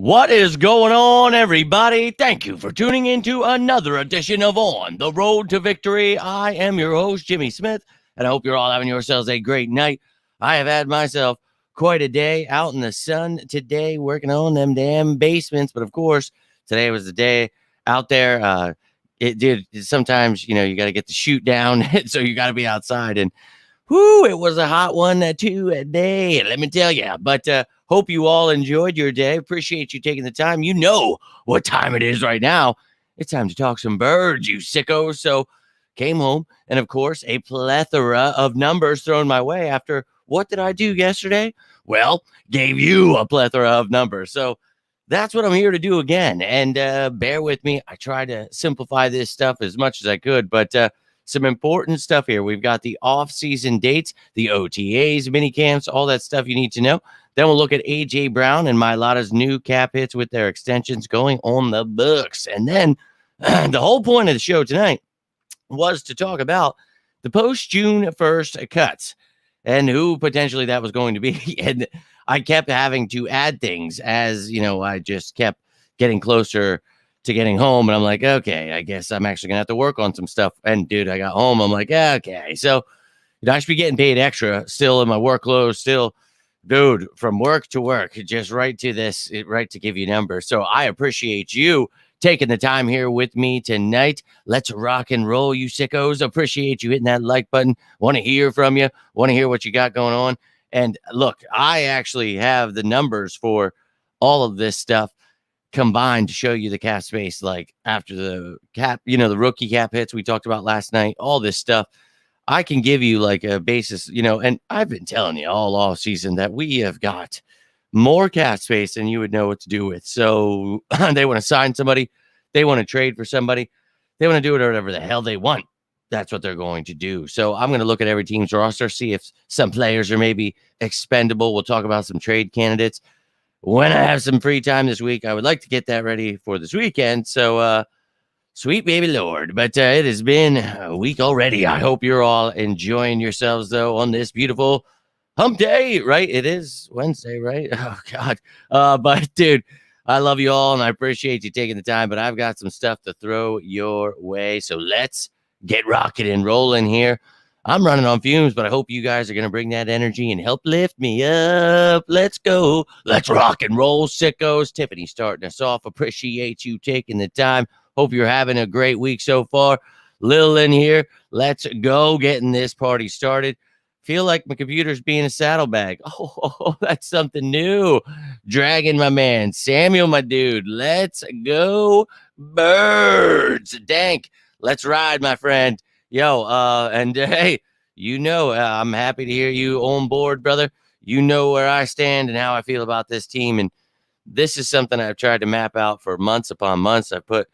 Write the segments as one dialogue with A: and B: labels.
A: What is going on, everybody? Thank you for tuning in to another edition of On the Road to Victory. I am your host, Jimmy Smith, and I hope you're all having yourselves a great night. I have had myself quite a day out in the sun today working on them damn basements, but of course, today was the day out there. Sometimes, you got to get the shoot down, so you got to be outside, and whoo, it was a hot one today, let me tell you. But hope you all enjoyed your day. Appreciate you taking the time. You know what time it is right now. It's time to talk some birds, you sickos. So came home, and of course, a plethora of numbers thrown my way after what did I do yesterday? Well, gave you a plethora of numbers. So that's what I'm here to do again. And bear with me. I try to simplify this stuff as much as I could, but some important stuff here. We've got the off-season dates, the OTAs, mini camps, all that stuff you need to know. Then we'll look at A.J. Brown and Mailata's new cap hits with their extensions going on the books. And then the whole point of the show tonight was to talk about the post-June 1st cuts and who potentially that was going to be. And I kept having to add things as, I just kept getting closer to getting home, and I'm like, okay, I guess I'm actually gonna have to work on some stuff. And dude, I got home, I'm like, okay, so I should be getting paid extra still in my workload, still, dude, from work to work, just right to give you numbers. So I appreciate you taking the time here with me tonight. Let's rock and roll, you sickos. Appreciate you hitting that like button. Want to hear from you, want to hear what you got going on. And look, I actually have the numbers for all of this stuff combined to show you the cap space, like after the cap, the rookie cap hits we talked about last night, all this stuff. I can give you like a basis, and I've been telling you all off season that we have got more cap space than you would know what to do with. So they want to sign somebody, they want to trade for somebody, they want to do whatever the hell they want. That's what they're going to do. So I'm going to look at every team's roster, see if some players are maybe expendable. We'll talk about some trade candidates when I have some free time this week. I would like to get that ready for this weekend. So, sweet baby Lord. But it has been a week already. I hope you're all enjoying yourselves, though, on this beautiful hump day, right? It is Wednesday, right? Oh, God. But, dude, I love you all, and I appreciate you taking the time. But I've got some stuff to throw your way. So let's get rocking and rolling here. I'm running on fumes, but I hope you guys are going to bring that energy and help lift me up. Let's go. Let's rock and roll, sickos. Tiffany starting us off. Appreciate you taking the time. Hope you're having a great week so far. Lil in here. Let's go getting this party started. Feel like my computer's being a saddlebag. Oh, that's something new. Dragon, my man. Samuel, my dude. Let's go. Birds. Dank. Let's ride, my friend. Yo, hey, I'm happy to hear you on board, brother. You know where I stand and how I feel about this team. And this is something I've tried to map out for months upon months. I put,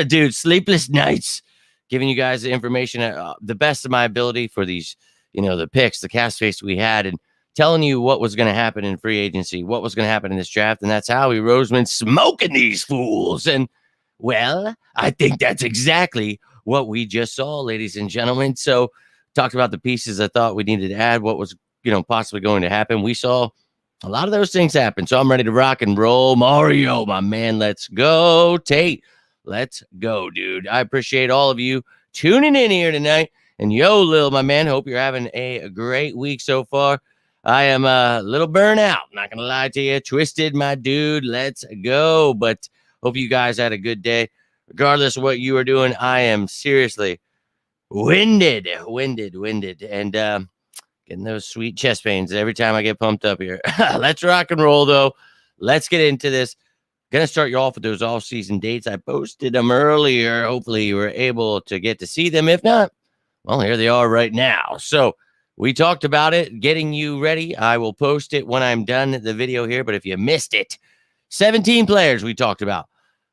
A: dude, sleepless nights, giving you guys the information the best of my ability for these, the picks, the cast space we had, and telling you what was going to happen in free agency, what was going to happen in this draft. And that's Howie Roseman smoking these fools. And, well, I think that's exactly what we just saw, ladies and gentlemen. So talked about the pieces I thought we needed to add, what was, possibly going to happen. We saw a lot of those things happen. So I'm ready to rock and roll. Mario, my man, let's go. Tate, let's go, dude. I appreciate all of you tuning in here tonight. And yo, Lil, my man, hope you're having a great week so far. I am a little burnt out, not going to lie to you. Twisted, my dude, let's go. But hope you guys had a good day. Regardless of what you are doing, I am seriously winded, and getting those sweet chest pains every time I get pumped up here. Let's rock and roll, though. Let's get into this. Gonna start you off with those off-season dates. I posted them earlier. Hopefully you were able to get to see them. If not, well, here they are right now. So we talked about it, getting you ready. I will post it when I'm done the video here, but if you missed it, 17 players we talked about.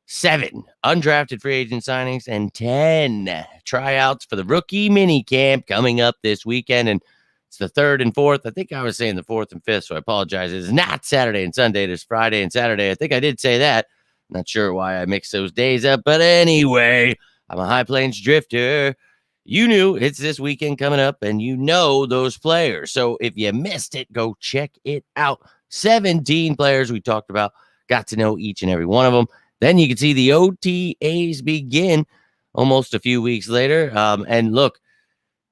A: 7 undrafted free agent signings and 10 tryouts for the rookie mini camp coming up this weekend. And it's the 3rd and 4th. I think I was saying the 4th and 5th, so I apologize. It's not Saturday and Sunday. It's Friday and Saturday. I think I did say that. Not sure why I mixed those days up, but anyway, I'm a High Plains drifter. You knew it's this weekend coming up, and you know those players. So if you missed it, go check it out. 17 players we talked about. got to know each and every one of them. Then you can see the OTAs begin almost a few weeks later. And look,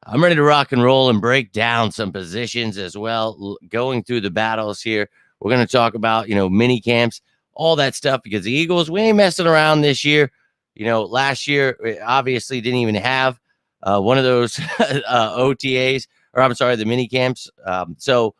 A: I'm ready to rock and roll and break down some positions as well, going through the battles here. We're going to talk about, mini camps, all that stuff, because the Eagles, we ain't messing around this year. Last year, obviously didn't even have one of those OTAs, or I'm sorry, the mini camps. So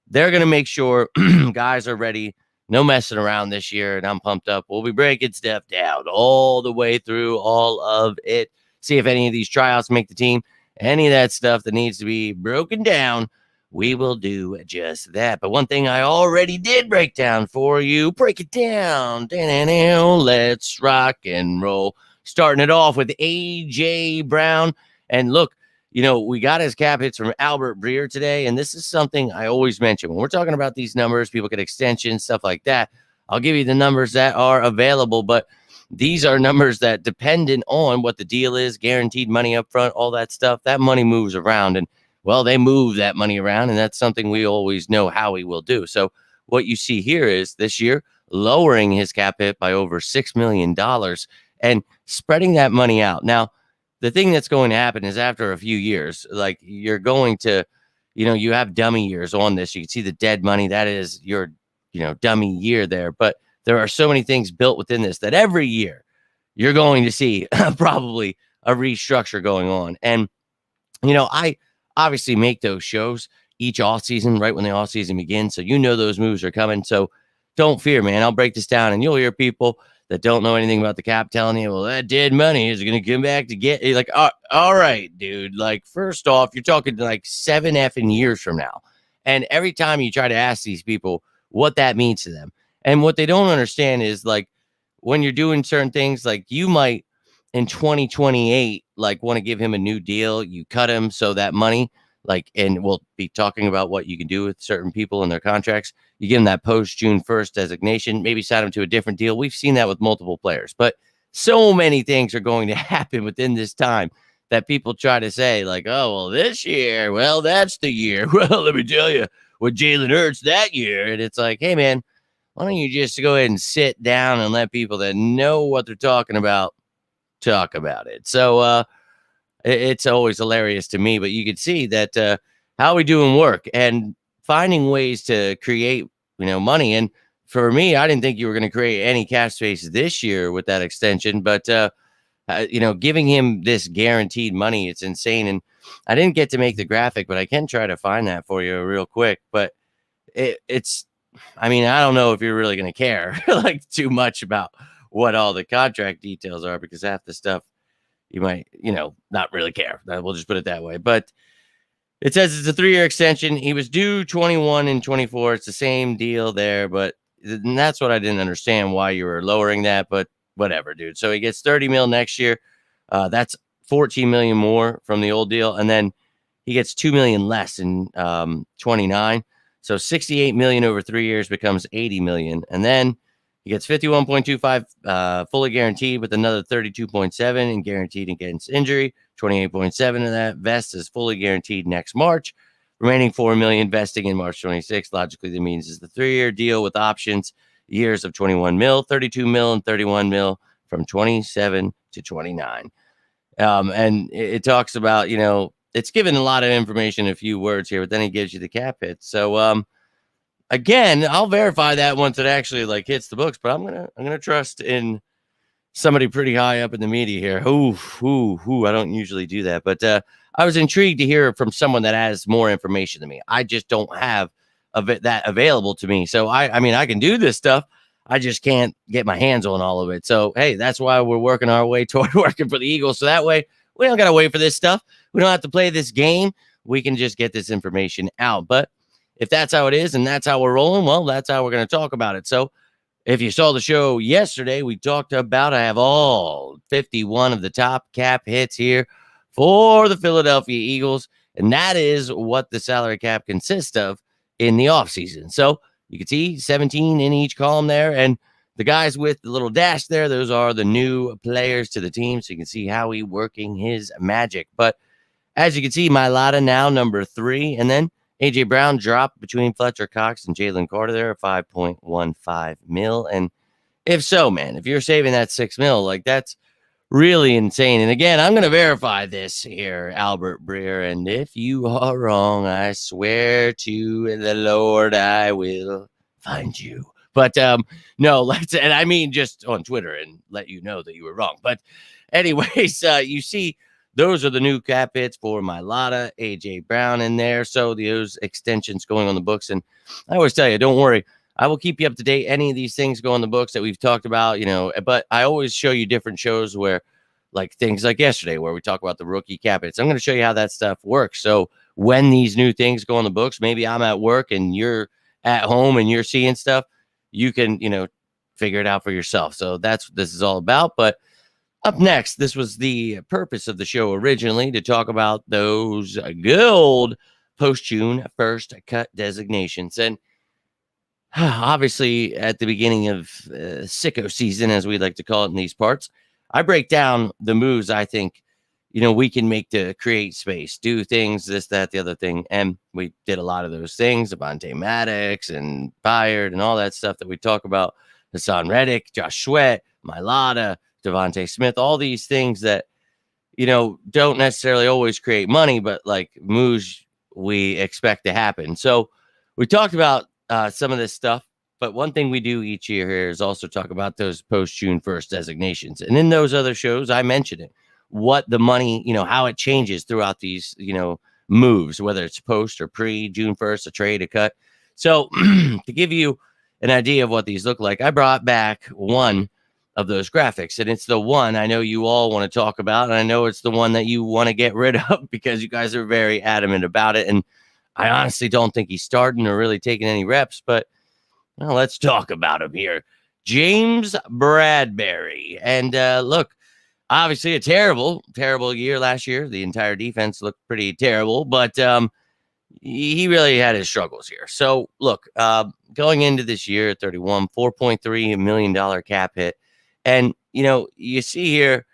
A: they're going to make sure guys are ready. No messing around this year, and I'm pumped up. We'll be breaking stuff down all the way through all of it. See if any of these tryouts make the team. Any of that stuff that needs to be broken down, we will do just that. But one thing I already did break down for you, break it down. Let's rock and roll. Starting it off with A.J. Brown. And look, we got his cap hits from Albert Breer today, and this is something I always mention. When we're talking about these numbers, people get extensions, stuff like that. I'll give you the numbers that are available, but these are numbers that, dependent on what the deal is, guaranteed money up front, all that stuff, that money moves around. And, well, they move that money around, and that's something we always know how we will do. So what you see here is this year lowering his cap hit by over $6 million and spreading that money out. Now, the thing that's going to happen is after a few years, like you're going to, you have dummy years on this. You can see the dead money. That is your, dummy year there. But there are so many things built within this that every year you're going to see probably a restructure going on. And, I obviously make those shows each off season, right when the off season begins. So, those moves are coming. So don't fear, man. I'll break this down and you'll hear people that don't know anything about the cap telling you, well, that dead money is going to come back to get you. Like, all right, dude. Like, first off, you're talking like 7 effing years from now. And every time you try to ask these people what that means to them, and what they don't understand is, like, when you're doing certain things, like you might in 2028, like, want to give him a new deal. You cut him so that money, like, and we'll be talking about what you can do with certain people and their contracts. You give them that post June 1st designation, maybe sign them to a different deal. We've seen that with multiple players, but so many things are going to happen within this time that people try to say, like, oh, well, this year, well, that's the year. Well, let me tell you, with Jalen Hurts that year. And it's like, hey, man, why don't you just go ahead and sit down and let people that know what they're talking about talk about it? So it's always hilarious to me, but you can see that how we doing work and finding ways to create, money. And for me, I didn't think you were going to create any cap space this year with that extension, but giving him this guaranteed money, it's insane. And I didn't get to make the graphic, but I can try to find that for you real quick. But it's, I don't know if you're really going to care like too much about what all the contract details are, because half the stuff you might, not really care. We'll just put it that way. But it says it's a 3-year extension. He was due 21 and 24. It's the same deal there, but that's what I didn't understand, why you were lowering that, but whatever, dude. So he gets 30 mil next year. That's 14 million more from the old deal. And then he gets 2 million less in 29. So 68 million over 3 years becomes 80 million. And then he gets 51.25 fully guaranteed, with another 32.7 and guaranteed against injury. 28.7 of that vest is fully guaranteed next March. Remaining 4 million vesting in March 26. Logically, that means is the 3-year deal with options, years of 21 mil, 32 mil, and 31 mil from 27 to 29. And it talks about, it's given a lot of information in a few words here, but then he gives you the cap hit. So, again, I'll verify that once it actually like hits the books, but I'm gonna trust in somebody pretty high up in the media here. I don't usually do that, but I was intrigued to hear from someone that has more information than me. I just don't have that available to me. So I can do this stuff. I just can't get my hands on all of it. So, hey, that's why we're working our way toward working for the Eagles. So that way we don't got to wait for this stuff. We don't have to play this game. We can just get this information out. But if that's how it is and that's how we're rolling, well, that's how we're going to talk about it. So if you saw the show yesterday, we talked about, I have all 51 of the top cap hits here for the Philadelphia Eagles. And that is what the salary cap consists of in the offseason. So you can see 17 in each column there. And the guys with the little dash there, those are the new players to the team. So you can see Howie working his magic. But as you can see, Mailata now number 3. And then A.J. Brown dropped between Fletcher Cox and Jalen Carter there at 5.15 mil. And if so, man, if you're saving that 6 mil, like that's really insane. And again, I'm going to verify this here, Albert Breer. And if you are wrong, I swear to the Lord, I will find you. But no, and I mean just on Twitter and let you know that you were wrong. But anyways, you see, those are the new cap hits for Mailata, A.J. Brown in there. So those extensions going on the books. And I always tell you, don't worry. I will keep you up to date. Any of these things go on the books that we've talked about, but I always show you different shows where like things like yesterday where we talk about the rookie cap hits. I'm going to show you how that stuff works. So when these new things go on the books, maybe I'm at work and you're at home and you're seeing stuff, you can, figure it out for yourself. So that's what this is all about. But up next, this was the purpose of the show originally to talk about those gold post-June first cut designations. And obviously, at the beginning of sicko season, as we like to call it in these parts, I break down the moves I think, we can make to create space, do things, this, that, the other thing. And we did a lot of those things, Avonte Maddox and Byard and all that stuff that we talk about, Hassan Reddick, Josh Sweat, Mailata, Devontae Smith, all these things that, don't necessarily always create money, but like moves we expect to happen. So we talked about some of this stuff, but one thing we do each year here is also talk about those post-June 1st designations. And in those other shows, I mentioned it, what the money, how it changes throughout these, moves, whether it's post or pre-June 1st, a trade, a cut. So to give you an idea of what these look like, I brought back one of those graphics, and it's the one I know you all want to talk about, and I know it's the one that you want to get rid of because you guys are very adamant about it. And I honestly don't think he's starting or really taking any reps, but let's talk about him here. James Bradberry. And look, obviously a terrible year last year. The entire defense looked pretty terrible, but he really had his struggles here. So look, going into this year at 31, $4.3 million cap hit. And, you see here,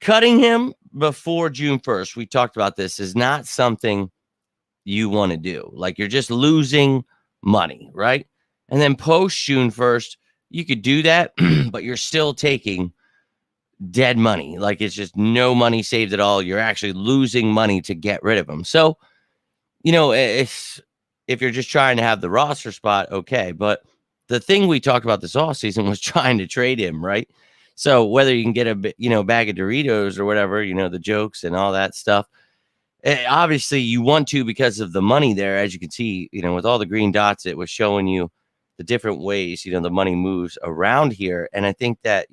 A: cutting him before June 1st, we talked about this, is not something you want to do. Like, you're just losing money, right? And then post June 1st, you could do that, but you're still taking dead money. Like, it's just no money saved at all. You're actually losing money to get rid of him. So, if you're just trying to have the roster spot, okay. But the thing we talked about this offseason was trying to trade him, right? So whether you can get a bag of Doritos or whatever, the jokes and all that stuff, obviously you want to because of the money there. As you can see, with all the green dots, it was showing you the different ways, the money moves around here. And I think that,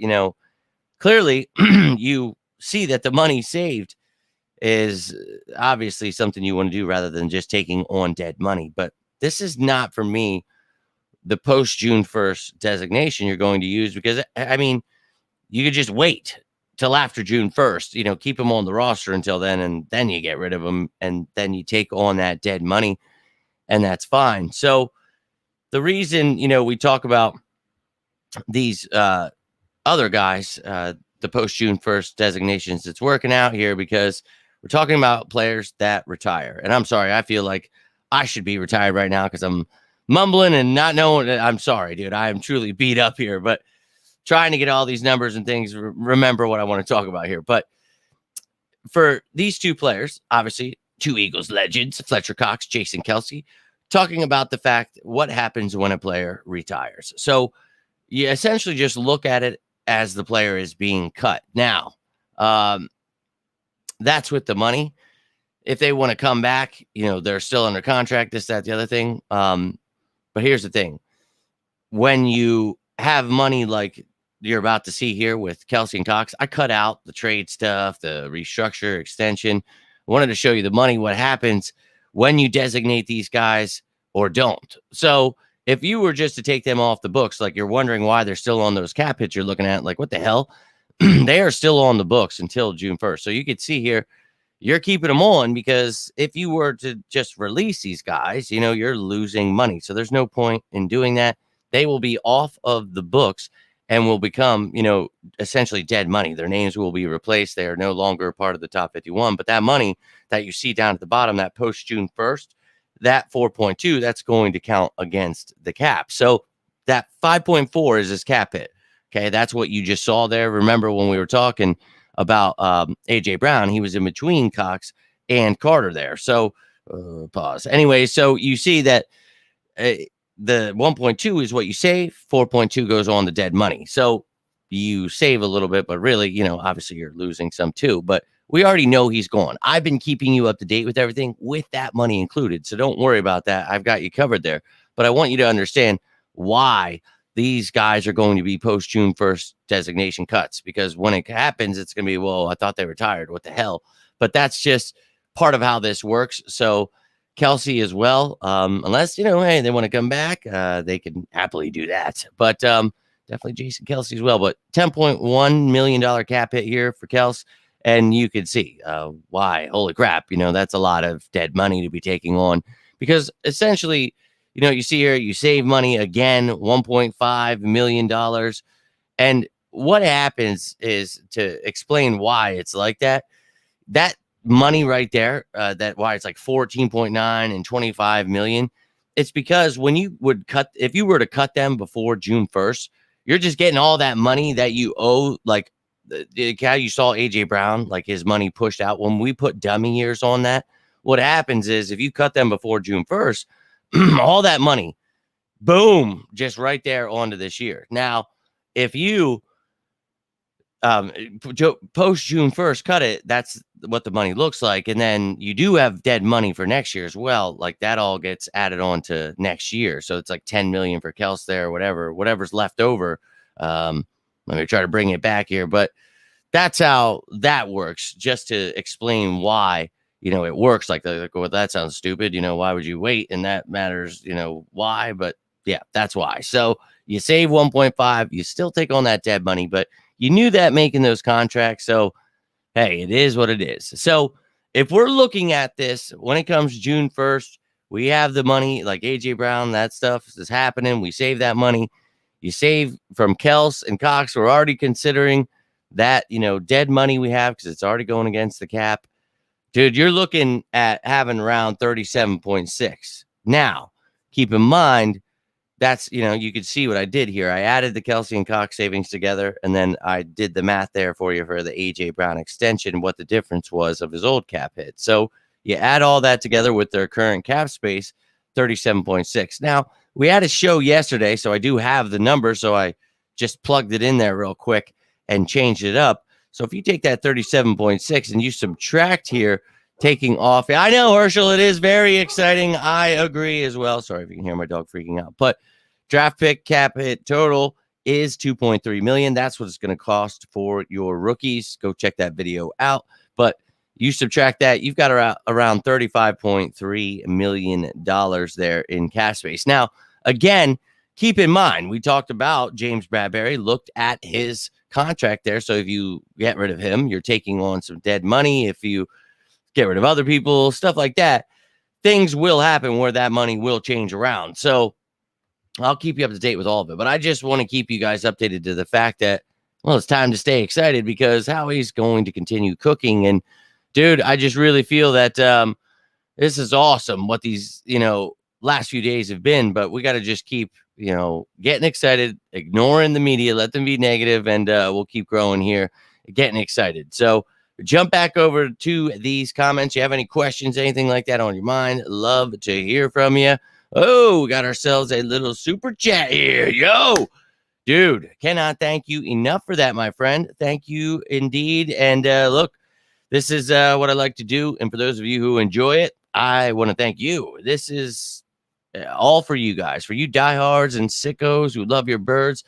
A: clearly you see that the money saved is obviously something you want to do rather than just taking on dead money. But this is not, for me, the post June 1st designation you're going to use, because I mean, you could just wait till after June 1st, keep them on the roster until then, and then you get rid of them, and then you take on that dead money, and that's fine. So the reason, we talk about these other guys, the post June 1st designations, it's working out here because we're talking about players that retire. And I'm sorry, I feel like I should be retired right now because I'm mumbling and not knowing. I'm sorry, dude. I am truly beat up here, but trying to get all these numbers and things, remember what I want to talk about here. But for these two players, obviously, two Eagles legends, Fletcher Cox, Jason Kelce, talking about the fact what happens when a player retires. So you essentially just look at it as the player is being cut. Now, that's with the money. If they want to come back, they're still under contract, this, that, the other thing. But here's the thing. When you have money like you're about to see here with Kelce and Cox, I cut out the trade stuff, the restructure, extension. I wanted to show you the money, what happens when you designate these guys or don't. So if you were just to take them off the books, like you're wondering why they're still on those cap hits you're looking at, like, what the hell? They are still on the books until June 1st. So you could see here, you're keeping them on because if you were to just release these guys, you're losing money. So there's no point in doing that. They will be off of the books and will become, essentially dead money. Their names will be replaced. They are no longer part of the top 51. But that money that you see down at the bottom, that post June 1st, that 4.2, that's going to count against the cap. So that 5.4 is his cap hit. Okay, that's what you just saw there. Remember when we were talking about AJ Brown, he was in between Cox and Carter there. So pause. Anyway, so you see that the 1.2 is what you save. 4.2 goes on the dead money. So you save a little bit, but really, obviously you're losing some too. But we already know he's gone. I've been keeping you up to date with everything with that money included. So don't worry about that. I've got you covered there. But I want you to understand why these guys are going to be post June 1st designation cuts, because when it happens, it's going to be, well, I thought they retired. What the hell? But that's just part of how this works. So Kelce as well, unless, hey, they want to come back, they can happily do that. But definitely Jason Kelce as well. But $10.1 million cap hit here for Kelce. And you could see why. Holy crap. That's a lot of dead money to be taking on, because essentially, you see here, you save money again, $1.5 million. And what happens is, to explain why it's like that money right there, that why it's like 14.9 and 25 million. It's because when you would if you were to cut them before June 1st, you're just getting all that money that you owe. Like how you saw AJ Brown, like his money pushed out. When we put dummy years on that, what happens is if you cut them before June 1st, all that money, boom, just right there onto this year. Now, if you post June 1st cut it, that's what the money looks like. And then you do have dead money for next year as well. Like that all gets added on to next year. So it's like 10 million for Kelce there, whatever's left over. Let me try to bring it back here, but that's how that works, just to explain why, it works like that. Well, that sounds stupid. Why would you wait? And that matters, why, but yeah, that's why. So you save 1.5, you still take on that dead money, but you knew that making those contracts. So, hey, it is what it is. So if we're looking at this, when it comes June 1st, we have the money like AJ Brown, that stuff is happening. We save that money. You save from Kelce and Cox. We're already considering that, dead money we have, because it's already going against the cap. Dude, you're looking at having around 37.6. Now, keep in mind, that's, you could see what I did here. I added the Kelce and Cox savings together, and then I did the math there for you for the AJ Brown extension, what the difference was of his old cap hit. So you add all that together with their current cap space, 37.6. Now, we had a show yesterday, so I do have the number, so I just plugged it in there real quick and changed it up. So if you take that 37.6 and you subtract here, taking off. I know, Herschel, it is very exciting. I agree as well. Sorry if you can hear my dog freaking out. But draft pick cap hit total is 2.3 million. That's what it's going to cost for your rookies. Go check that video out. But you subtract that, you've got around $35.3 million there in cap space. Now, again, keep in mind, we talked about James Bradberry, looked at his contract there. So if you get rid of him, you're taking on some dead money. If you get rid of other people, stuff like that, things will happen where that money will change around. So I'll keep you up to date with all of it. But I just want to keep you guys updated to the fact that, well, it's time to stay excited, because Howie's going to continue cooking. And, dude, I just really feel that this is awesome what these, last few days have been. But we got to just keep, getting excited, ignoring the media, let them be negative, and we'll keep growing here, getting excited. So jump back over to these comments. You have any questions, anything like that on your mind? Love to hear from you. Oh, we got ourselves a little super chat here. Yo, dude, cannot thank you enough for that, my friend. Thank you indeed. And look, this is what I like to do. And for those of you who enjoy it, I want to thank you. This is all for you guys, for you diehards and sickos who love your birds.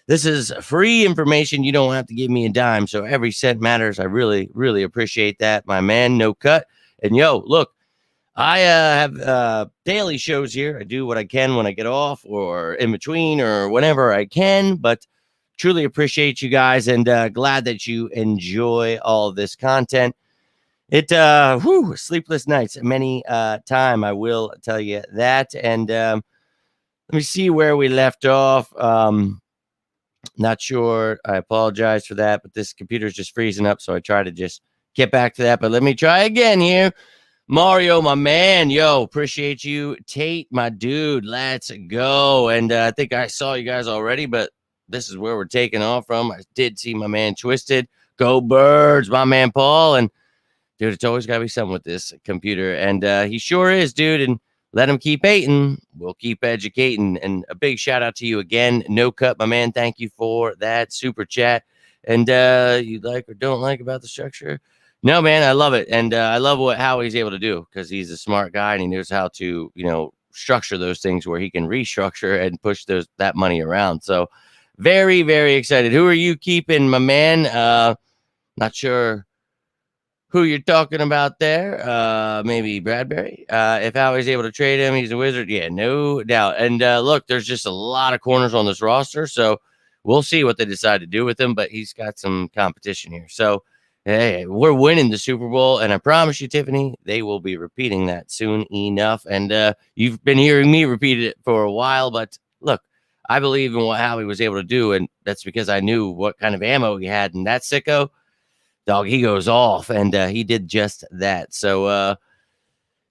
A: This is free information. You don't have to give me a dime. So every cent matters. I really, really appreciate that, my man. No cut. And yo, look, I have daily shows here. I do what I can when I get off or in between or whenever I can, but truly appreciate you guys, and glad that you enjoy all this content. It, sleepless nights, many time, I will tell you that. And let me see where we left off. Not sure. I apologize for that, but this computer's just freezing up, so I try to just get back to that. But let me try again here. Mario, my man, yo, appreciate you. Tate, my dude, let's go. And I think I saw you guys already, but this is where we're taking off from. I did see my man Twisted. Go Birds, my man Paul. And dude, it's always got to be something with this computer. And he sure is, dude. And let him keep hating. We'll keep educating. And a big shout out to you again. No Cut, my man. Thank you for that super chat. And you like or don't like about the structure? No, man, I love it. And I love how he's able to do, because he's a smart guy and he knows how to, structure those things where he can restructure and push that money around. So very, very excited. Who are you keeping, my man? Not sure who you're talking about there. Maybe Bradberry. If Howie's able to trade him, he's a wizard. Yeah, no doubt. And look, there's just a lot of corners on this roster, so we'll see what they decide to do with him, but he's got some competition here. So, hey, we're winning the Super Bowl, and I promise you, Tiffany, they will be repeating that soon enough. And you've been hearing me repeat it for a while, but look, I believe in what Howie was able to do, and that's because I knew what kind of ammo he had. And that sicko, dog, he goes off, and he did just that. So,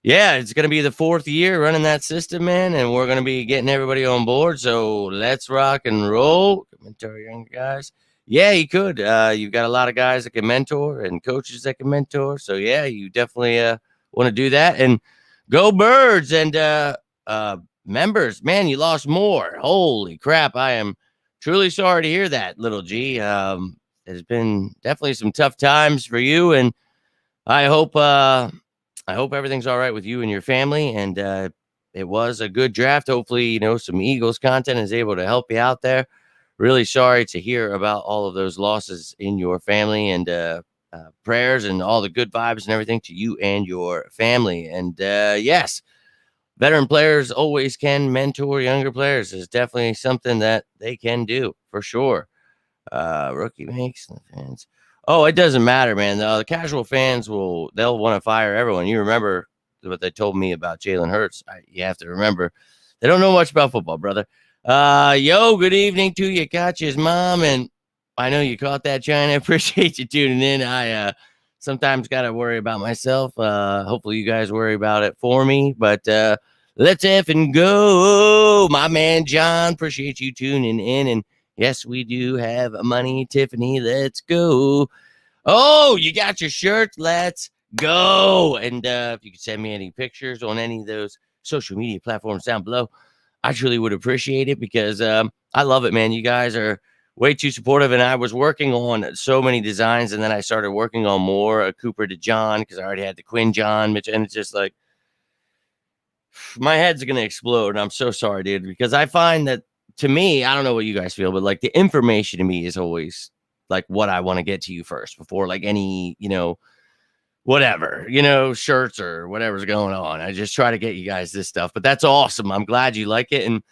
A: yeah, it's going to be the 4th year running that system, man, and we're going to be getting everybody on board. So let's rock and roll. Mentor young guys. Yeah, you could. You've got a lot of guys that can mentor and coaches that can mentor. So, yeah, you definitely want to do that. And go Birds. And members, man, you lost more. Holy crap. I am truly sorry to hear that, little G. There's been definitely some tough times for you. And I hope everything's all right with you and your family. And it was a good draft. Hopefully, some Eagles content is able to help you out there. Really sorry to hear about all of those losses in your family, and prayers and all the good vibes and everything to you and your family. And yes, veteran players always can mentor younger players. It's definitely something that they can do for sure. Rookie makes the fans. Oh, it doesn't matter, man. The casual fans they'll want to fire everyone. You remember what they told me about Jalen Hurts. You have to remember, they don't know much about football, brother. Yo, good evening to you, Gotcha's mom. And I know you caught that, China. Appreciate you tuning in. I sometimes got to worry about myself. Hopefully you guys worry about it for me. But let's effing go. My man, John, appreciate you tuning in. And yes, we do have money, Tiffany. Let's go. Oh, you got your shirt. Let's go. And if you could send me any pictures on any of those social media platforms down below, I truly would appreciate it, because I love it, man. You guys are way too supportive. And I was working on so many designs, and then I started working on more Cooper to John, because I already had the Quinn John, and it's just like, my head's going to explode. And I'm so sorry, dude, because I find that, to me, I don't know what you guys feel, but like the information to me is always like what I want to get to you first before like any, whatever, shirts or whatever's going on. I just try to get you guys this stuff, but that's awesome. I'm glad you like it. And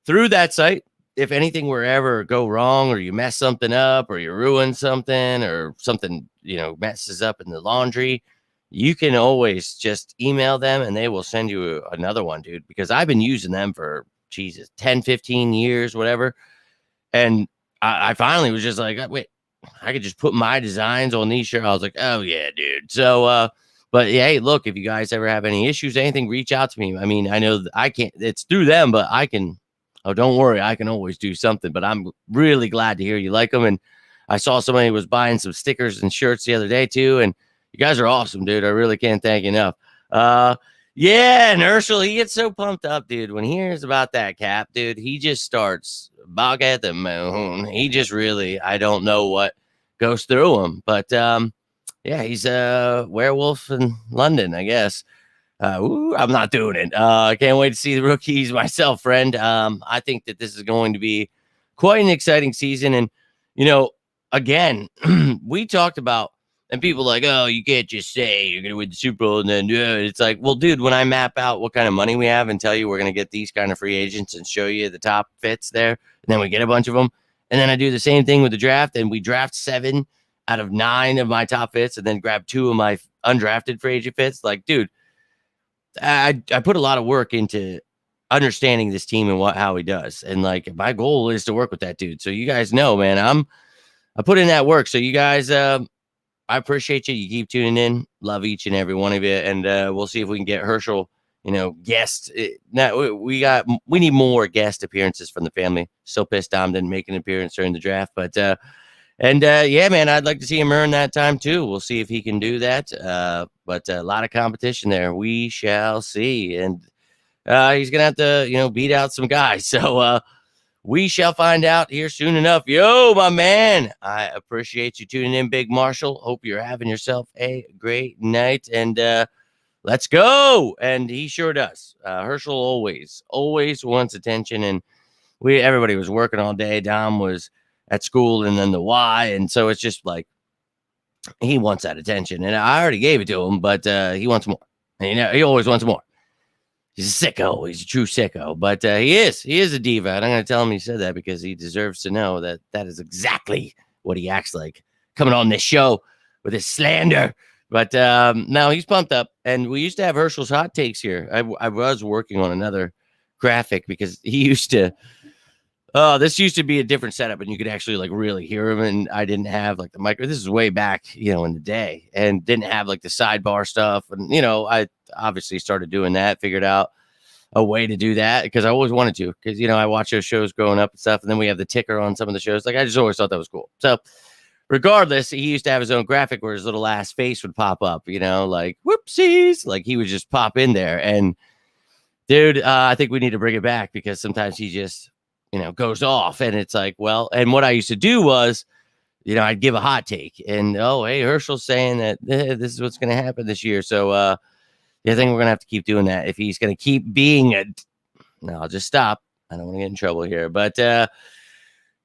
A: through that site, if anything were ever go wrong, or you mess something up, or you ruin something, or something, messes up in the laundry, you can always just email them and they will send you another one, dude, because I've been using them for 10, 15 years, whatever. And I finally was just like, wait, I could just put my designs on these shirts. I was like, oh yeah, dude. So, but yeah, hey, look, if you guys ever have any issues, anything, reach out to me. I mean, I know I can't, it's through them, but I can, oh, don't worry, I can always do something. But I'm really glad to hear you like them. And I saw somebody was buying some stickers and shirts the other day too. And you guys are awesome, dude. I really can't thank you enough. Yeah, and Herschel, he gets so pumped up, dude. When he hears about that cap, dude, he just starts bog at the moon. He just really, I don't know what goes through him. But yeah, he's a werewolf in London, I guess. I'm not doing it. I can't wait to see the rookies myself, friend. I think that this is going to be quite an exciting season. And, again, we talked about, and people like, oh, you can't just say you're going to win the Super Bowl. And then it's like, well, dude, when I map out what kind of money we have and tell you we're going to get these kind of free agents and show you the top fits there, and then we get a bunch of them. And then I do the same thing with the draft, and we draft 7 out of 9 of my top fits, and then grab 2 of my undrafted free agent fits. Like, dude, I put a lot of work into understanding this team and how he does. And like, my goal is to work with that dude. So you guys know, man, I put in that work. So you guys, I appreciate you. You keep tuning in. Love each and every one of you. And we'll see if we can get Herschel, guests. Now we need more guest appearances from the family. So pissed Dom didn't make an appearance during the draft. But yeah, man, I'd like to see him earn that time too. We'll see if he can do that. But a lot of competition there. We shall see. And he's going to have to, beat out some guys. So we shall find out here soon enough. Yo, my man, I appreciate you tuning in, Big Marshall. Hope you're having yourself a great night. And let's go. And he sure does. Herschel always wants attention. And everybody was working all day. Dom was at school and then the Y. And so it's just like he wants that attention. And I already gave it to him, but he wants more. And, he always wants more. He's a sicko. He's a true sicko. But he is a diva. And I'm going to tell him he said that because he deserves to know that is exactly what he acts like coming on this show with his slander. But now he's pumped up. And we used to have Herschel's hot takes here. I was working on another graphic because he used to. This used to be a different setup, and you could actually like really hear him. And I didn't have like the micro. This is way back, in the day, and didn't have like the sidebar stuff. And I obviously started doing that. Figured out a way to do that because I always wanted to. Because I watch those shows growing up and stuff, and then we have the ticker on some of the shows. Like I just always thought that was cool. So regardless, he used to have his own graphic where his little ass face would pop up. Like whoopsies, like he would just pop in there. And dude, I think we need to bring it back because sometimes he just goes off, and it's like, well, and what I used to do was, I'd give a hot take, and hey, Herschel's saying that this is what's going to happen this year. So, I think we're going to have to keep doing that if he's going to keep being no, I'll just stop. I don't want to get in trouble here, but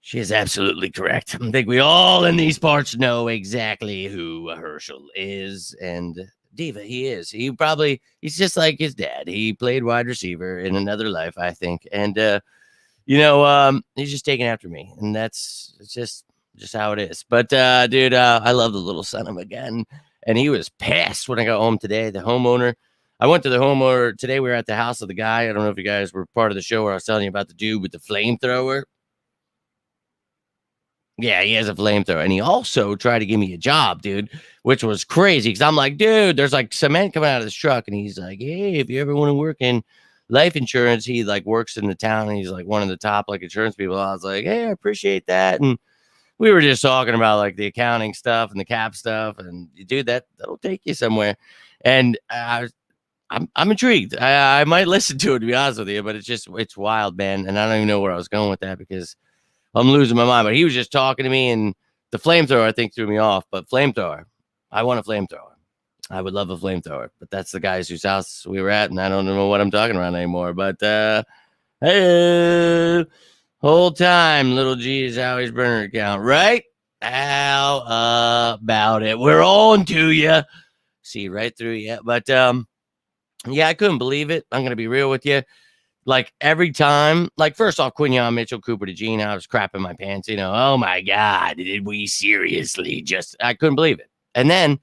A: she is absolutely correct. I think we all in these parts know exactly who Herschel is, and diva he is. He's just like his dad. He played wide receiver in another life, I think, and he's just taking after me, and it's just how it is. But dude, I love the little son of a gun, and he was pissed when I got home today. The homeowner, I went to the homeowner today. We were at the house of the guy. I don't know if you guys were part of the show where I was telling you about the dude with the flamethrower. Yeah, he has a flamethrower, and he also tried to give me a job, dude, which was crazy because I'm like, dude, there's like cement coming out of this truck, and he's like, hey, if you ever want to work in life insurance, he like works in the town, and he's like one of the top like insurance people. I was like, hey, I appreciate that. And we were just talking about like the accounting stuff and the cap stuff, and dude, that'll take you somewhere. And I'm intrigued. I might listen to it, to be honest with you, but it's wild, man. And I don't even know where I was going with that because I'm losing my mind. But he was just talking to me, and the flamethrower I think threw me off. But flamethrower, I want a flamethrower. I would love a flamethrower, but that's the guys whose house we were at, and I don't know what I'm talking about anymore. But hey, whole time, little G is Howie's burner account, right? How about it? We're on to you. See right through you. But yeah, I couldn't believe it. I'm gonna be real with you. Like every time, like first off, Quinion Mitchell, Cooper DeJean, I was crapping my pants. Oh my God, did we seriously I couldn't believe it. And then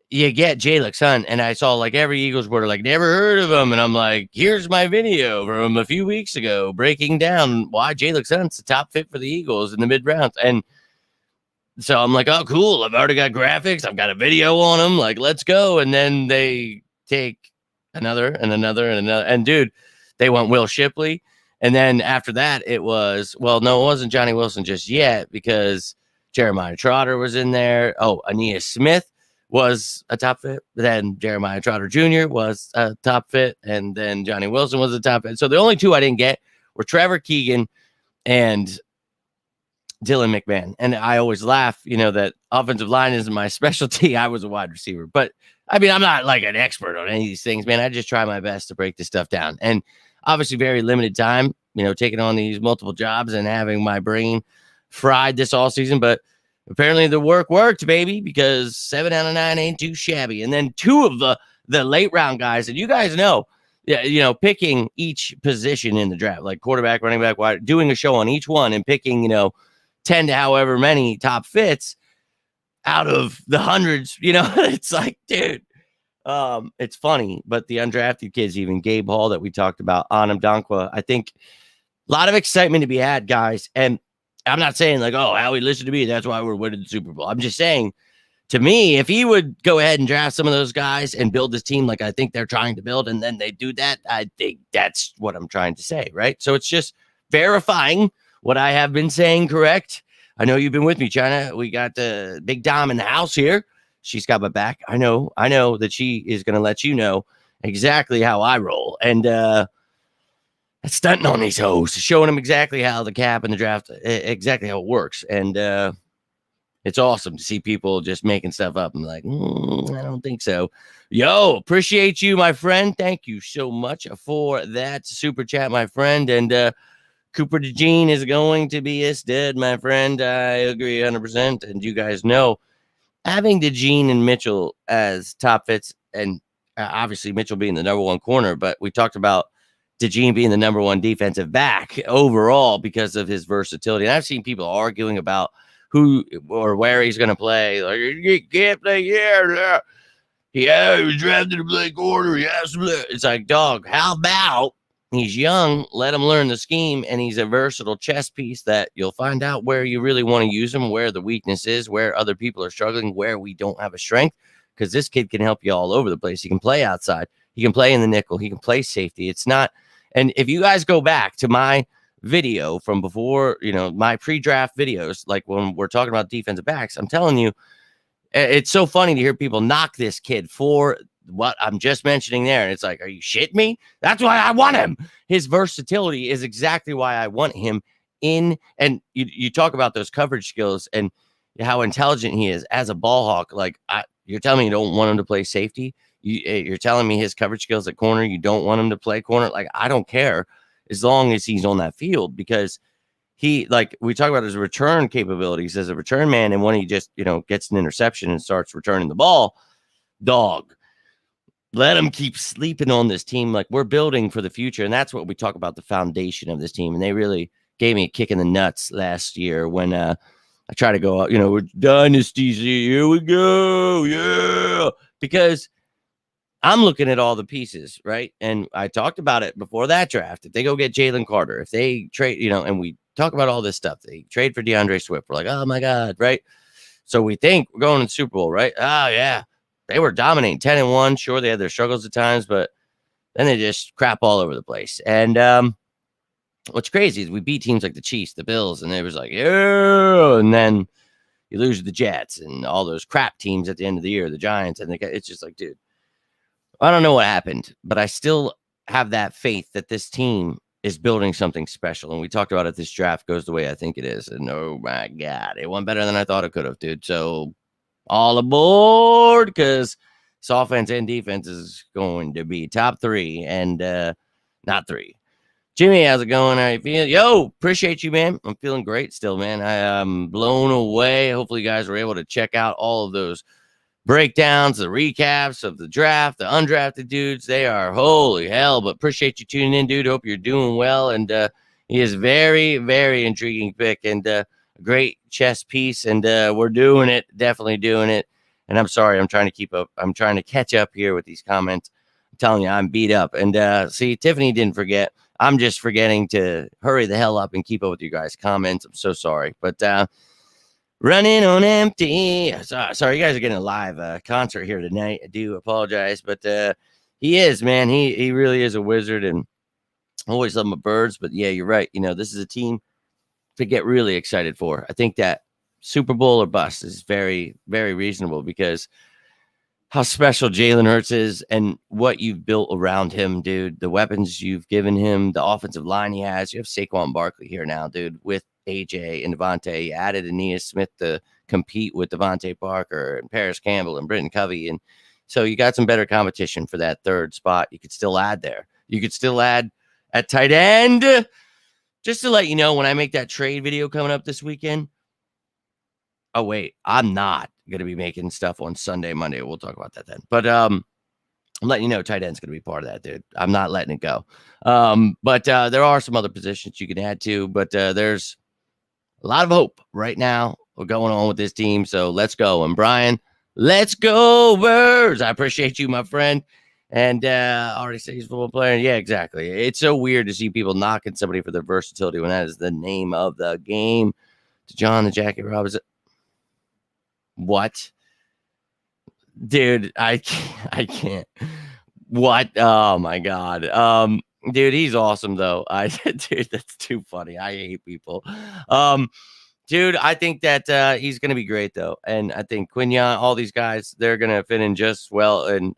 A: you get Jaylick's son, and I saw like every Eagles reporter like never heard of him, and I'm like, here's my video from a few weeks ago breaking down why Jaylick's son's the top fit for the Eagles in the mid rounds. And so I'm like, oh cool, I've already got graphics, I've got a video on him, like let's go. And then they take another and another and another, and dude, they went Will Shipley, and then after that it was, well, no, it wasn't Johnny Wilson just yet because Jeremiah Trotter was in there. Oh, Aeneas Smith was a top fit. Then Jeremiah Trotter Jr. was a top fit. And then Johnny Wilson was a top fit. So the only two I didn't get were Trevor Keegan and Dylan McMahon. And I always laugh, that offensive line isn't my specialty. I was a wide receiver. But, I mean, I'm not like an expert on any of these things, man. I just try my best to break this stuff down. And obviously very limited time, taking on these multiple jobs and having my brain fried this all season. But apparently the work worked, baby, because 7 out of 9 ain't too shabby. And then two of the late round guys, and you guys know, picking each position in the draft, like quarterback, running back, wide, doing a show on each one and picking, 10 to however many top fits out of the hundreds, it's like, dude, it's funny. But the undrafted kids, even Gabe Hall that we talked about, Anam Dankwa, I think a lot of excitement to be had, guys. And I'm not saying like, oh, Howie, listen to me, that's why we're winning the Super Bowl. I'm just saying To me, if he would go ahead and draft some of those guys and build this team like I think they're trying to build, and then they do that, I think that's what I'm trying to say, right? So it's just verifying what I have been saying correct. I know you've been with me, China. We got the Big Dom in the house here. She's got my back. I know that she is going to let you know exactly how I roll. And stunting on these hoes, showing them exactly how the cap and the draft, exactly how it works. And it's awesome to see people just making stuff up. I'm like, I don't think so. Yo, appreciate you, my friend. Thank you so much for that super chat, my friend. And Cooper DeJean is going to be a stud, my friend. I agree 100%. And you guys know, having DeJean and Mitchell as top fits, and obviously Mitchell being the number one corner, but we talked about DeJean being the number one defensive back overall because of his versatility. And I've seen people arguing about who or where he's going to play. Like, he can't play here. He was drafted to play corner. He has to play. It's like, dog, how about he's young, let him learn the scheme, and he's a versatile chess piece that you'll find out where you really want to use him, where the weakness is, where other people are struggling, where we don't have a strength, because this kid can help you all over the place. He can play outside. He can play in the nickel. He can play safety. It's not, and if you guys go back to my video from before, my pre-draft videos, like when we're talking about defensive backs, I'm telling you, it's so funny to hear people knock this kid for what I'm just mentioning there. And it's like, are you shitting me? That's why I want him. His versatility is exactly why I want him in. And you talk about those coverage skills and how intelligent he is as a ball hawk. Like, you're telling me you don't want him to play safety? You're telling me his coverage skills at corner, you don't want him to play corner? Like, I don't care as long as he's on that field, because he, like, we talk about his return capabilities as a return man. And when he just, gets an interception and starts returning the ball, dog, let him keep sleeping on this team. Like, we're building for the future. And that's what we talk about, the foundation of this team. And they really gave me a kick in the nuts last year when I try to go out, we're dynasties. Here we go. Yeah. Because I'm looking at all the pieces, right? And I talked about it before that draft. If they go get Jalen Carter, if they trade, and we talk about all this stuff, they trade for DeAndre Swift. We're like, oh my God, right? So we think we're going to the Super Bowl, right? Oh yeah. They were dominating 10-1. Sure, they had their struggles at times, but then they just crap all over the place. And what's crazy is we beat teams like the Chiefs, the Bills, and it was like, yeah. And then you lose to the Jets and all those crap teams at the end of the year, the Giants. And it's just like, dude, I don't know what happened, but I still have that faith that this team is building something special. And we talked about it. This draft goes the way I think it is. And oh my God, it went better than I thought it could have, dude. So all aboard, because this offense and defense is going to be top three and not three. Jimmy, how's it going? How you feeling? Yo, appreciate you, man. I'm feeling great still, man. I am blown away. Hopefully you guys were able to check out all of those breakdowns, the recaps of the draft, the undrafted dudes. They are holy hell, but appreciate you tuning in, dude. Hope you're doing well. And he is very, very intriguing pick and a great chess piece. And we're doing it, definitely doing it. And I'm sorry, I'm trying to keep up. I'm trying to catch up here with these comments. I'm telling you, I'm beat up. And see, Tiffany didn't forget. I'm just forgetting to hurry the hell up and keep up with you guys' comments. I'm so sorry. But running on empty. Sorry, you guys are getting a live concert here tonight. I do apologize, but he is, man. He really is a wizard, and I always love my birds. But yeah, you're right. This is a team to get really excited for. I think that Super Bowl or bust is very, very reasonable because how special Jalen Hurts is and what you've built around him, dude. The weapons you've given him, the offensive line he has. You have Saquon Barkley here now, dude, with AJ and Devontae. You added Aeneas Smith to compete with Devontae Parker and Paris Campbell and Britton Covey. And so you got some better competition for that third spot. You could still add there. You could still add at tight end. Just to let you know, when I make that trade video coming up this weekend, oh, wait, I'm not going to be making stuff on Sunday, Monday. We'll talk about that then. But I'm letting you know tight end's going to be part of that, dude. I'm not letting it go. But there are some other positions you can add to, but there's a lot of hope right now going on with this team. So let's go. And Brian, let's go, Birds. I appreciate you, my friend. And already said he's a football player. Yeah, exactly. It's so weird to see people knocking somebody for their versatility when that is the name of the game. To John, the Jackie Robinson. What? Dude, I can't. What? Oh my God. Dude, he's awesome though. Dude, that's too funny. I hate people. Um, dude, I think that he's gonna be great though, and I think Quinyon, all these guys, they're gonna fit in just well. And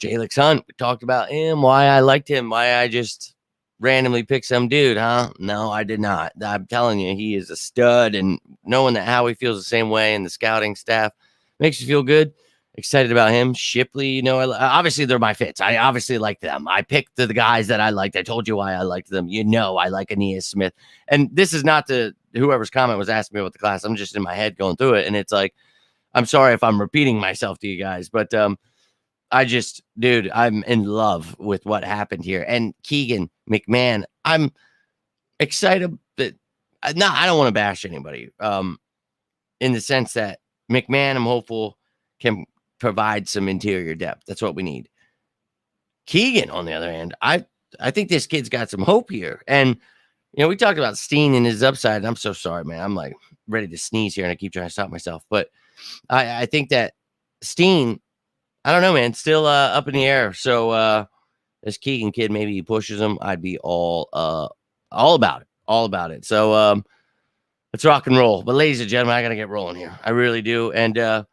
A: Jalix Hunt, we talked about him, why I liked him, why I just randomly picked some dude, huh? No, I did not. I'm telling you, he is a stud, and knowing that Howie feels the same way and the scouting staff makes you feel good. Excited about him. Shipley, obviously they're my fits. I obviously like them. I picked the guys that I liked. I told you why I liked them. I like Aeneas Smith. And this is not whoever's comment was asking me about the class. I'm just in my head going through it. And it's like, I'm sorry if I'm repeating myself to you guys, but dude, I'm in love with what happened here. And Keegan McMahon, I'm excited that I don't want to bash anybody. In the sense that McMahon, I'm hopeful, can provide some interior depth. That's what we need. Keegan, on the other hand, I think this kid's got some hope here. And we talked about Steen and his upside. And I'm so sorry, man. I'm like ready to sneeze here, and I keep trying to stop myself. But I think that Steen, I don't know, man, still up in the air. So this Keegan kid, maybe he pushes him. I'd be all about it. All about it. So let's rock and roll. But ladies and gentlemen, I got to get rolling here. I really do. And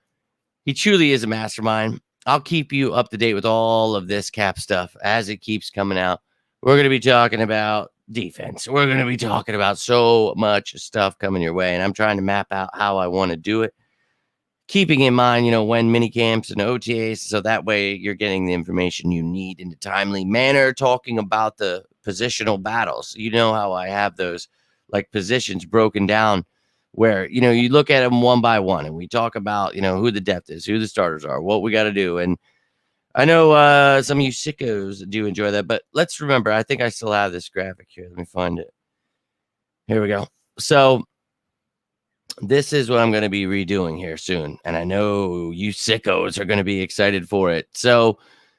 A: he truly is a mastermind. I'll keep you up to date with all of this cap stuff as it keeps coming out. We're going to be talking about defense. We're going to be talking about so much stuff coming your way. And I'm trying to map out how I want to do it, keeping in mind, when mini camps and OTAs. So that way you're getting the information you need in a timely manner, talking about the positional battles. You know how I have those like positions broken down where, you look at them one by one and we talk about, who the depth is, who the starters are, what we got to do. And I know some of you sickos do enjoy that, but let's remember, I think I still have this graphic here. Let me find it. Here we go. So this is what I'm going to be redoing here soon. And I know you sickos are going to be excited for it. So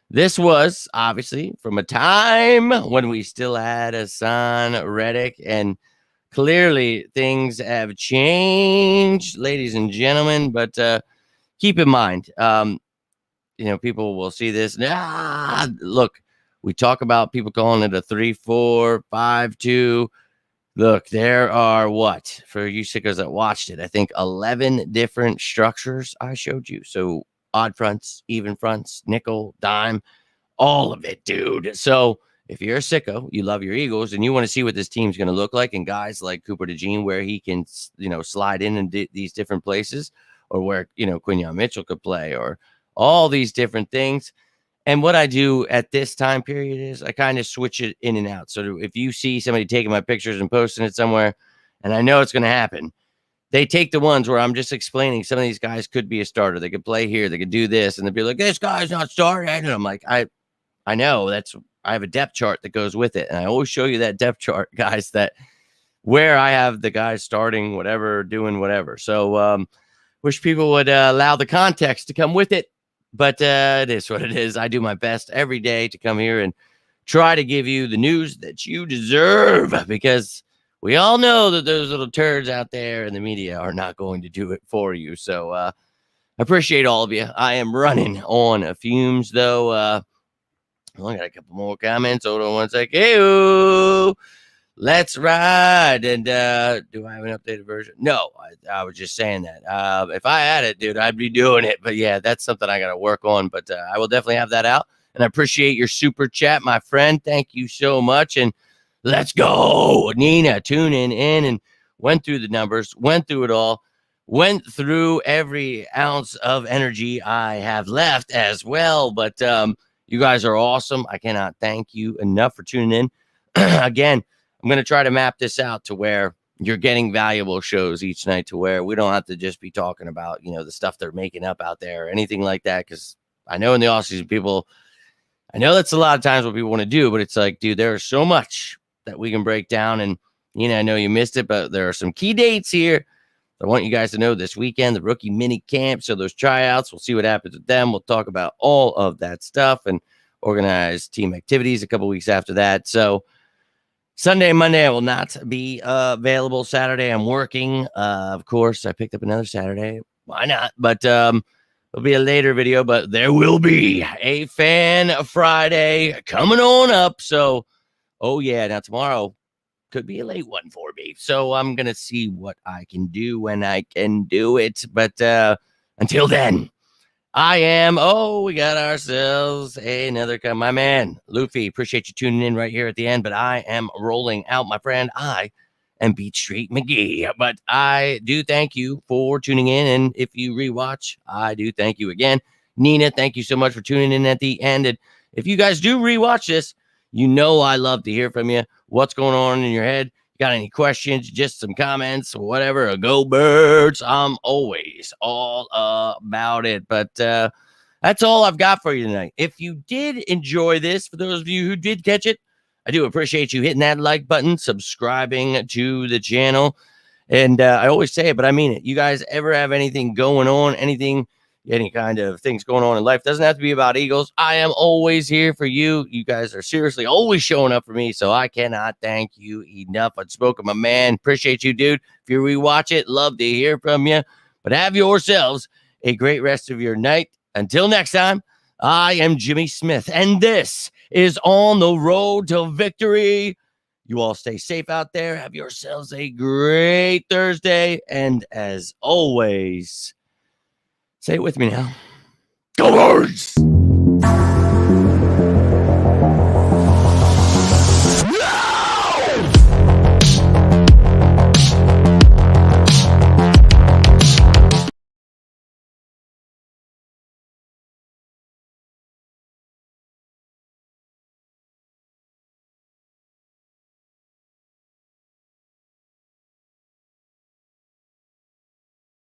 A: this was obviously from a time when we still had Hassan Reddick, and clearly things have changed, ladies and gentlemen. But keep in mind, people will see this. Look, we talk about people calling it a 3-4-5-2. Look, there are for you sickos that watched it, I think 11 different structures I showed you. So odd fronts, even fronts, nickel, dime, all of it, dude. So if you're a sicko, you love your Eagles, and you want to see what this team's going to look like, and guys like Cooper DeJean, where he can, slide in these different places, or where, Quinyon Mitchell could play, or all these different things. And what I do at this time period is I kind of switch it in and out. So if you see somebody taking my pictures and posting it somewhere, and I know it's going to happen, they take the ones where I'm just explaining some of these guys could be a starter. They could play here. They could do this. And they'll be like, this guy's not starting. And I'm like, I know I have a depth chart that goes with it. And I always show you that depth chart, guys, that where I have the guys starting, whatever, doing whatever. So wish people would allow the context to come with it. But it is what it is. I do my best every day to come here and try to give you the news that you deserve, because we all know that those little turds out there in the media are not going to do it for you. So I appreciate all of you. I am running on fumes, though. I got a couple more comments. Hold on one second. Hey, let's ride. And do I have an updated version? No, I was just saying that. If I had it, dude, I'd be doing it. But yeah, that's something I got to work on. But I will definitely have that out. And I appreciate your super chat, my friend. Thank you so much. And let's go. Nina tuning in and went through the numbers, went through it all, went through every ounce of energy I have left as well. But you guys are awesome. I cannot thank you enough for tuning in. Again, I'm going to try to map this out to where you're getting valuable shows each night, to where we don't have to just be talking about, the stuff they're making up out there or anything like that. Because I know in the offseason, I know that's a lot of times what people want to do, but it's like, dude, there's so much that we can break down. And, I know you missed it, but there are some key dates here I want you guys to know this weekend, the rookie mini camp. So those tryouts, we'll see what happens with them. We'll talk about all of that stuff and organize team activities a couple weeks after that. So Sunday and Monday, I will not be available. Saturday, I'm working. Of course, I picked up another Saturday. Why not? But There'll be a later video, but there will be a Fan Friday coming on up. So, oh yeah, now tomorrow could be a late one for me. So I'm going to see what I can do when I can do it. But until then, we got ourselves another my man, Luffy. Appreciate you tuning in right here at the end. But I am rolling out, my friend. I am Beat Street McGee. But I do thank you for tuning in. And if you rewatch, I do thank you again. Nina, thank you so much for tuning in at the end. And if you guys do rewatch this, you know I love to hear from you. What's going on in your head? Got any questions, just some comments, whatever, go birds. I'm always all about it. But that's all I've got for you tonight. If you did enjoy this, for those of you who did catch it, I do appreciate you hitting that like button, subscribing to the channel. And I always say it, but I mean it. You guys ever have anything going on, any kind of things going on in life, doesn't have to be about Eagles. I am always here for you. You guys are seriously always showing up for me, so I cannot thank you enough. I spoke of my man. Appreciate you, dude. If you rewatch it, love to hear from you. But have yourselves a great rest of your night. Until next time, I am Jimmy Smith, and this is On the Road to Victory. You all stay safe out there. Have yourselves a great Thursday. And as always, say it with me now. Go Birds!